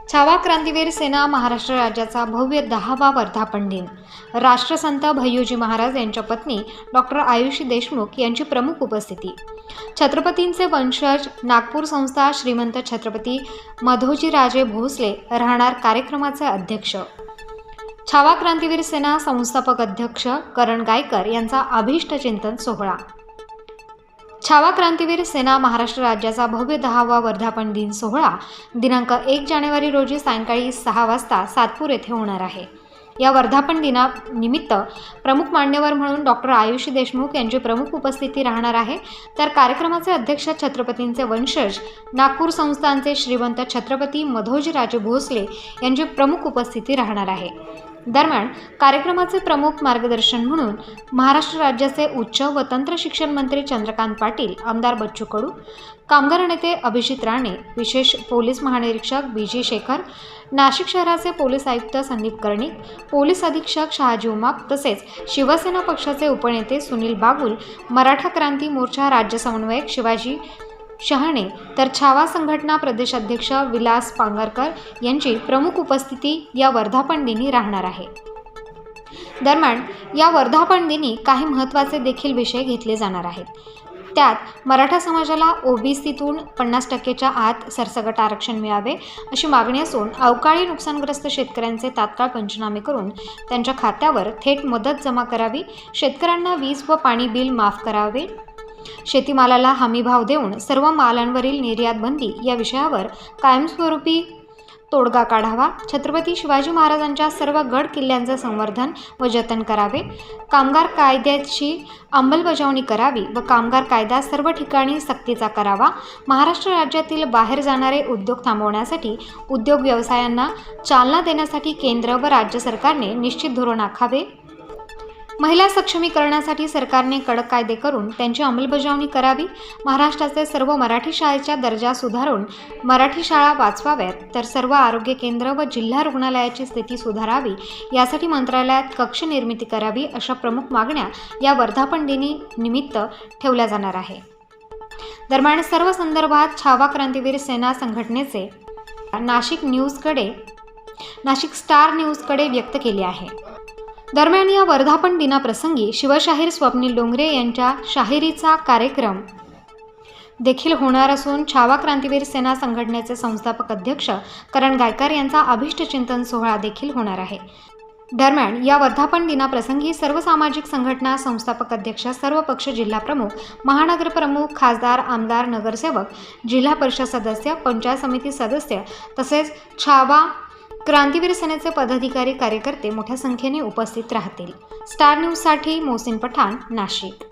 छावा क्रांतीवीर सेना महाराष्ट्र राज्याचा भव्य 10वा वर्धापन दिन। राष्ट्रसंत भय्यूजी महाराज यांच्या पत्नी डॉक्टर आयुषी देशमुख यांची प्रमुख उपस्थिती। छत्रपतींचे वंशज नागपूर संस्था श्रीमंत छत्रपती मधोजीराजे भोसले राहणार कार्यक्रमाचे अध्यक्ष। छावा क्रांतीवीर सेना संस्थापक अध्यक्ष करण गायकर यांचा अभिष्ट चिंतन सोहळा। छावा क्रांतीवीर सेना महाराष्ट्र राज्याचा भव्य 10वा वर्धापन दिन सोहळा दिनांक 1 जानेवारी रोजी सायंकाळी 6 वाजता सातपूर येथे होणार आहे। या वर्धापन दिनानिमित्त प्रमुख मान्यवर म्हणून डॉक्टर आयुषी देशमुख यांची प्रमुख उपस्थिती राहणार आहे। तर कार्यक्रमाचे अध्यक्ष छत्रपतींचे वंशज नागपूर संस्थानचे श्रीमंत छत्रपती मधोजीराजे भोसले यांची प्रमुख उपस्थिती राहणार आहे। दरम्यान कार्यक्रमाचे प्रमुख मार्गदर्शन म्हणून महाराष्ट्र राज्याचे उच्च व तंत्र शिक्षण मंत्री चंद्रकांत पाटील, आमदार बच्चू कडू, कामगार नेते अभिजित राणे, विशेष पोलीस महानिरीक्षक बी.जी. शेखर, नाशिक शहराचे पोलीस आयुक्त संदीप कर्णिक, पोलीस अधीक्षक शहाजी उमाप तसेच शिवसेना पक्षाचे उपनेते सुनील बागुल, मराठा क्रांती मोर्चा राज्य समन्वयक शिवाजी शहाणे तर छावा संघटना प्रदेशाध्यक्ष विलास पांगरकर यांची प्रमुख उपस्थिती या वर्धापन दिनी राहणार आहे। दरम्यान या वर्धापन दिनी काही महत्त्वाचे देखील विषय घेतले जाणार आहेत। त्यात मराठा समाजाला ओबीसीतून 50% आत सरसकट आरक्षण मिळावे अशी मागणी असून अवकाळी नुकसानग्रस्त शेतकऱ्यांचे तात्काळ पंचनामे करून त्यांच्या खात्यावर थेट मदत जमा करावी, शेतकऱ्यांना वीज व पाणी बिल माफ करावे, शेतीमालाला हमी भाव देऊन सर्व मालांवरील निर्यात बंदी या विषयावर कायमस्वरूपी तोडगा काढावा, छत्रपती शिवाजी महाराजांच्या सर्व गड किल्ल्यांचे संवर्धन व जतन करावे, कामगार कायद्याची अंमलबजावणी करावी व कामगार कायदा सर्व ठिकाणी सक्तीचा करावा, महाराष्ट्र राज्यातील बाहेर जाणारे उद्योग थांबवण्यासाठी उद्योग व्यवसायांना चालना देण्यासाठी केंद्र व राज्य सरकारने निश्चित धोरण आखावे, महिला सक्षमीकरणासाठी सरकारने कडक कायदे करून त्यांची अंमलबजावणी करावी, महाराष्ट्राचे सर्व मराठी शाळेचा दर्जा सुधारून मराठी शाळा वाचवाव्यात, तर सर्व आरोग्य केंद्र व जिल्हा रुग्णालयाची स्थिती सुधारावी यासाठी मंत्रालयात कक्ष निर्मिती करावी अशा प्रमुख मागण्या या वर्धापन दिनी निमित्त ठेवल्या जाणार आहे। दरम्यान सर्व संदर्भात छावा क्रांतीवीर सेना संघटनेचे नाशिक स्टार न्यूजकडे व्यक्त केले आहे। दरम्यान या वर्धापन दिनाप्रसंगी शिवशाहीर स्वप्नील डोंगरे यांच्या शाहिरीचा कार्यक्रम देखील होणार असून छावा क्रांतीवीर सेना संघटनेचे संस्थापक अध्यक्ष करण गायकर यांचा अभिष्ट चिंतन सोहळा देखील होणार आहे। दरम्यान या वर्धापन दिनाप्रसंगी सर्व सामाजिक संघटना, संस्थापक अध्यक्ष, सर्व पक्ष जिल्हा प्रमुख, महानगर प्रमुख, खासदार, आमदार, नगरसेवक, जिल्हा परिषद सदस्य, पंचायत समिती सदस्य तसेच छावा क्रांतीवीर सेनेचे पदाधिकारी कार्यकर्ते मोठ्या संख्येने उपस्थित राहतील। स्टार न्यूजसाठी मोहसिन पठाण, नाशिक।